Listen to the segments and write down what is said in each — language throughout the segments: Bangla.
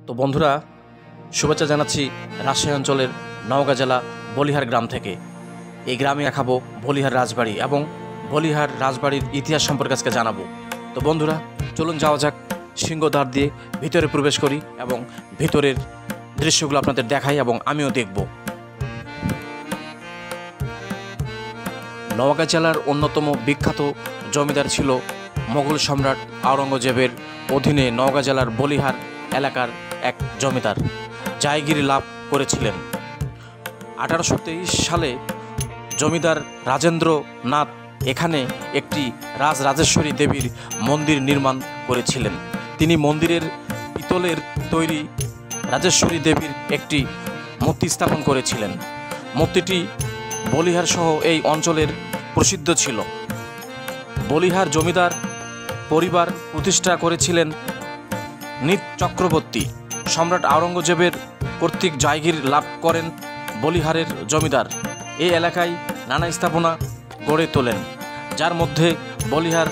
তো বন্ধুরা, শুভেচ্ছা জানাচ্ছি রাজশাহী অঞ্চলের নওগাঁ জেলা বলিহার গ্রাম থেকে। এই গ্রামে দেখাবো বলিহার রাজবাড়ি এবং বলিহার রাজবাড়ির ইতিহাস সম্পর্কে আজকে জানাবো। তো বন্ধুরা, চলুন যাওয়া যাক, সিংহদ্বার দিয়ে ভিতরে প্রবেশ করি এবং ভিতরের দৃশ্যগুলো আপনাদের দেখাই এবং আমিও দেখব। নওগাঁ জেলার অন্যতম বিখ্যাত জমিদার ছিল মোগল সম্রাট আওরঙ্গজেবের অধীনে নওগাঁ জেলার বলিহার এলাকার এক জমিদার জায়গিরি লাভ করেছিলেন। 1823 সালে জমিদার রাজেন্দ্রনাথ এখানে একটি রাজরাজেশ্বরী দেবীর মন্দির নির্মাণ করেছিলেন। তিনি মন্দিরের পিতলের তৈরি রাজেশ্বরী দেবীর একটি মূর্তি স্থাপন করেছিলেন। মূর্তিটি বলিহার সহ এই অঞ্চলের প্রসিদ্ধ ছিল। বলিহার জমিদার পরিবার প্রতিষ্ঠা করেছিলেন নিত চক্রবর্তী। সম্রাট আওরঙ্গজেবের কর্তৃক জায়গির লাভ করেন বলিহারের জমিদার এই এলাকায় নানা স্থাপনা গড়ে তোলেন, যার মধ্যে বলিহার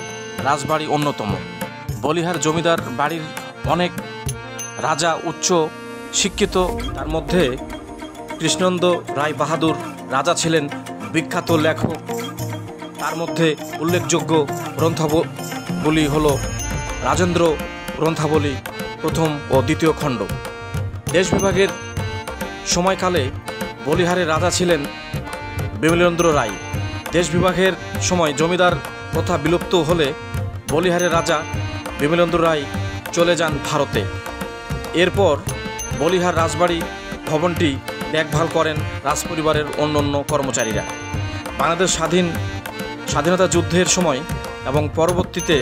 রাজবাড়ি অন্যতম। বলিহার জমিদার বাড়ির অনেক রাজা উচ্চ শিক্ষিত, তার মধ্যে কৃষ্ণনন্দ রায় বাহাদুর রাজা ছিলেন বিখ্যাত লেখক। তার মধ্যে উল্লেখযোগ্য গ্রন্থাবলী হল রাজেন্দ্র গ্রন্থাবলী প্রথম ও দ্বিতীয় খণ্ড। দেশ বিভাগের সময়কালে বলিহারের রাজা ছিলেন বিমলেন্দ্র রায়। দেশ বিভাগের সময় জমিদার প্রথা বিলুপ্ত হলে বলিহারের রাজা বিমলেন্দ্র রায় চলে যান ভারতে। এরপর বলিহার রাজবাড়ি ভবনটি দেখভাল করেন রাজপরিবারের অন্যান্য কর্মচারীরা। বাংলাদেশ স্বাধীনতা যুদ্ধের সময় এবং পরবর্তীতে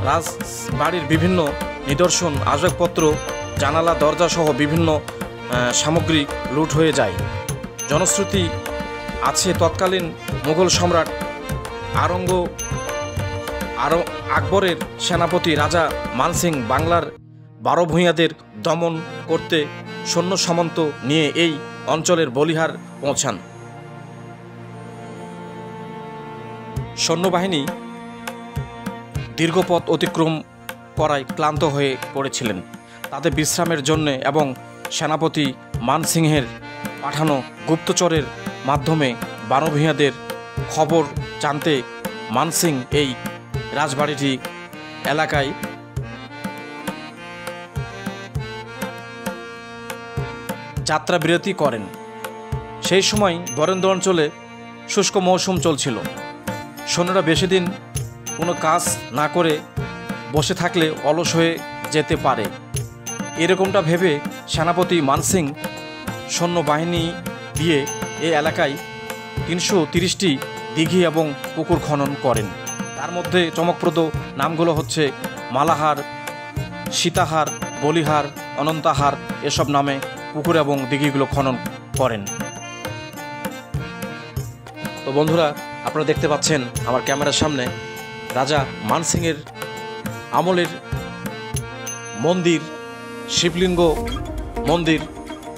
রাজবাড়ির বিভিন্ন নিদর্শন, আসবাবপত্র, জানালা, দরজা সহ বিভিন্ন সামগ্রী লুট হয়ে যায়। জনশ্রুতি আছে তৎকালীন মুঘল সম্রাট আকবরের সেনাপতি রাজা মানসিং বাংলার 12 ভূঁইয়াদের দমন করতে সৈন্য সামন্ত নিয়ে এই অঞ্চলের বলিহার পৌঁছান। সৈন্যবাহিনী দীর্ঘপথ অতিক্রম করায় ক্লান্ত হয়ে পড়েছিলেন। তাদের বিশ্রামের জন্যে এবং সেনাপতি মানসিংহের পাঠানো গুপ্তচরের মাধ্যমে 12 ভূঁইয়াদের খবর জানতে মানসিং এই রাজবাড়িটি এলাকায় যাত্রা বিরতি করেন। সেই সময় বরেন্দ্র অঞ্চলে শুষ্ক মৌসুম চলছিল। সৈন্যরা বেশি দিন কোনো কাজ না করে বসে থাকলে অলস হয়ে যেতে পারে, এরকমটা ভেবে সেনাপতি মানসিং সৈন্যবাহিনী দিয়ে এই এলাকায় 330টি দিঘি এবং পুকুর খনন করেন। তার মধ্যে চমকপ্রদ নামগুলো হচ্ছে মালাহার, সীতাহার, বলিহার, অনন্তাহার, এসব নামে পুকুর এবং দিঘিগুলো খনন করেন। তো বন্ধুরা, আপনারা দেখতে পাচ্ছেন আমার ক্যামেরার সামনে রাজা মানসিংয়ের আমলের মন্দির, শিবলিঙ্গ মন্দির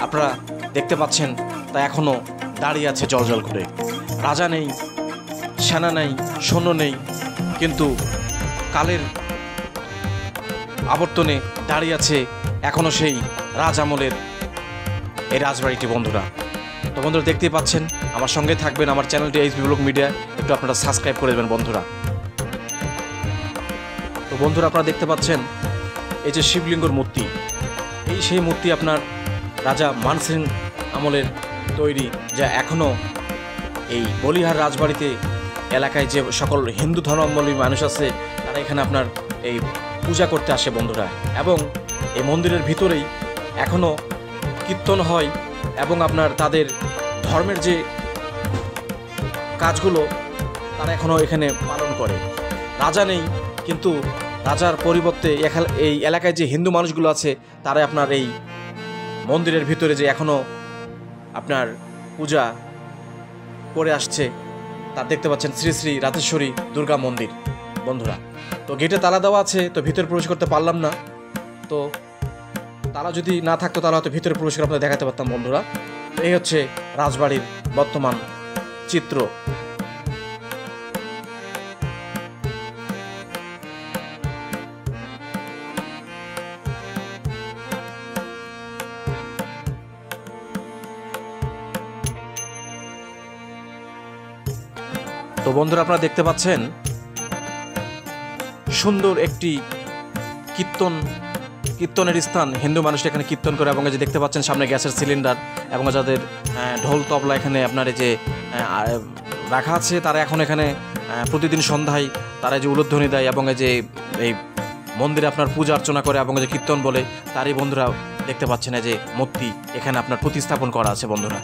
আপনারা দেখতে পাচ্ছেন। তা এখনও দাঁড়িয়ে আছে জ্বলজ্বল করে। রাজা নেই, সেনা নেই, সৈন্য নেই, কিন্তু কালের আবর্তনে দাঁড়িয়ে আছে এখনও সেই রাজ আমলের এই রাজবাড়িটি। বন্ধুরা, তো বন্ধুরা দেখতেই পাচ্ছেন, আমার সঙ্গে থাকবেন। আমার চ্যানেলটি এইচবি ব্লগ মিডিয়া একটু আপনারা সাবস্ক্রাইব করে দেবেন বন্ধুরা। তো বন্ধুরা, আপনারা দেখতে পাচ্ছেন এই যে শিবলিঙ্গর মূর্তি, এই সেই মূর্তি আপনার রাজা মানসিং আমলের তৈরি, যা এখনও এই বলিহার রাজবাড়িতে এলাকায় যে সকল হিন্দু ধর্মাবলম্বী মানুষ আছে তারা এখানে আপনার এই পূজা করতে আসে বন্ধুরা। এবং এই মন্দিরের ভিতরেই এখনও কীর্তন হয় এবং আপনার তাদের ধর্মের যে কাজগুলো তারা এখনও এখানে পালন করে। রাজা নেই, কিন্তু রাজার পরিবর্তে এই এলাকায় যে হিন্দু মানুষগুলো আছে তারা আপনার এই মন্দিরের ভিতরে যে এখনও আপনার পূজা করে আসছে তা দেখতে পাচ্ছেন শ্রী শ্রী রাজেশ্বরী দুর্গা মন্দির বন্ধুরা। তো গেটে তালা দেওয়া আছে, তো ভিতরে প্রবেশ করতে পারলাম না। তো তালা যদি না থাকতো তাহলে হয়তো ভিতরে প্রবেশ করে আপনাদের দেখাতে পারতাম বন্ধুরা। এই হচ্ছে রাজবাড়ির বর্তমান চিত্র। তো বন্ধুরা, আপনারা দেখতে পাচ্ছেন সুন্দর একটি কীর্তনের স্থান। হিন্দু মানুষ এখানে কীর্তন করে, এবং যে দেখতে পাচ্ছেন সামনে গ্যাসের সিলিন্ডার, এবং যাদের ঢোল তবলা এখানে আপনার এই যে রাখা আছে, তারা এখন এখানে প্রতিদিন সন্ধ্যায় তারা যে উলুধ্বনি দেয়, এবং যে এই মন্দিরে আপনার পূজা অর্চনা করে, এবং যে কীর্তন বলে, তারই বন্ধুরা দেখতে পাচ্ছেন যে মূর্তি এখানে আপনার প্রতিস্থাপন করা আছে বন্ধুরা।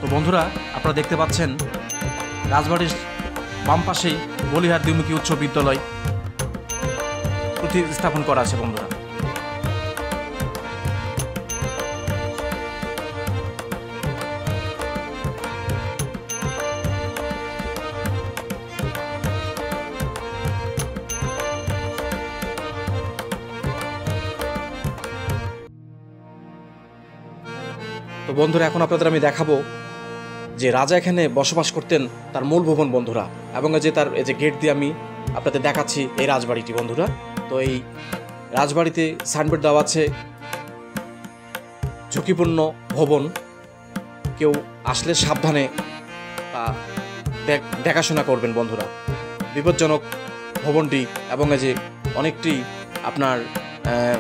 তো বন্ধুরা, আপনারা দেখতে পাচ্ছেন রাজবাড়ির বাম পাশেই বলিহার দ্বিমুখী উচ্চ বিদ্যালয় প্রতিস্থাপন করা আছে বন্ধুরা। তো বন্ধুরা, এখন আপনাদের আমি দেখাবো যে রাজা এখানে বসবাস করতেন, তার মূল ভবন বন্ধুরা, এবং যে তার এই যে গেট দিয়ে আমি আপনাদের দেখাচ্ছি এই রাজবাড়িটি বন্ধুরা। তো এই রাজবাড়িতে সাইনবোর্ড দেওয়া আছে ঝুঁকিপূর্ণ ভবন, কেউ আসলে সাবধানে দেখাশোনা করবেন বন্ধুরা। বিপজ্জনক ভবনটি, এবং যে অনেকটি আপনার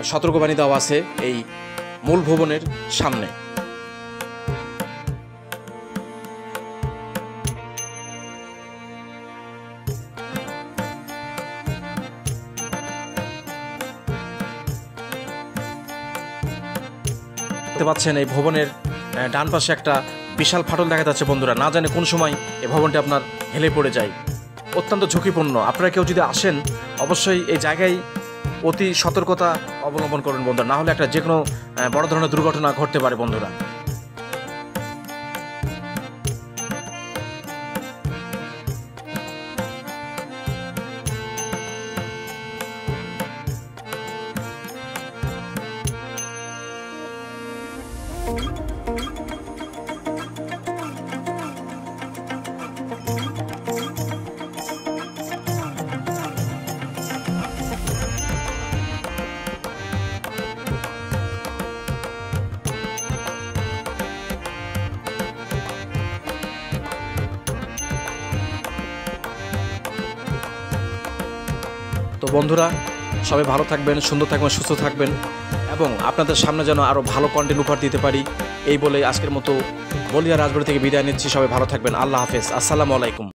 সতর্কবাণী দেওয়া আছে এই মূল ভবনের সামনে। দেখতে পাচ্ছেন এই ভবনের ডান পাশে একটা বিশাল ফাটল দেখা যাচ্ছে বন্ধুরা। না জানে কোন সময় এই ভবনটি আপনার হেলে পড়ে যায়। অত্যন্ত ঝুঁকিপূর্ণ। আপনারা কেউ যদি আসেন, অবশ্যই এই জায়গায় অতি সতর্কতা অবলম্বন করবেন বন্ধুরা, না হলে একটা যে কোনো বড় ধরনের দুর্ঘটনা ঘটতে পারে বন্ধুরা। তো বন্ধুরা, সবাই ভালো থাকবেন, সুন্দর থাকবেন, সুস্থ থাকবেন, এবং আপনাদের সামনে যেন আরও ভালো কন্টেন্ট উপহার দিতে পারি, এই বলে আজকের মতো বলিয়া রাজবাড়ি থেকে বিদায় নিচ্ছি। সবাই ভালো থাকবেন। আল্লাহ হাফেজ। আসসালামু আলাইকুম।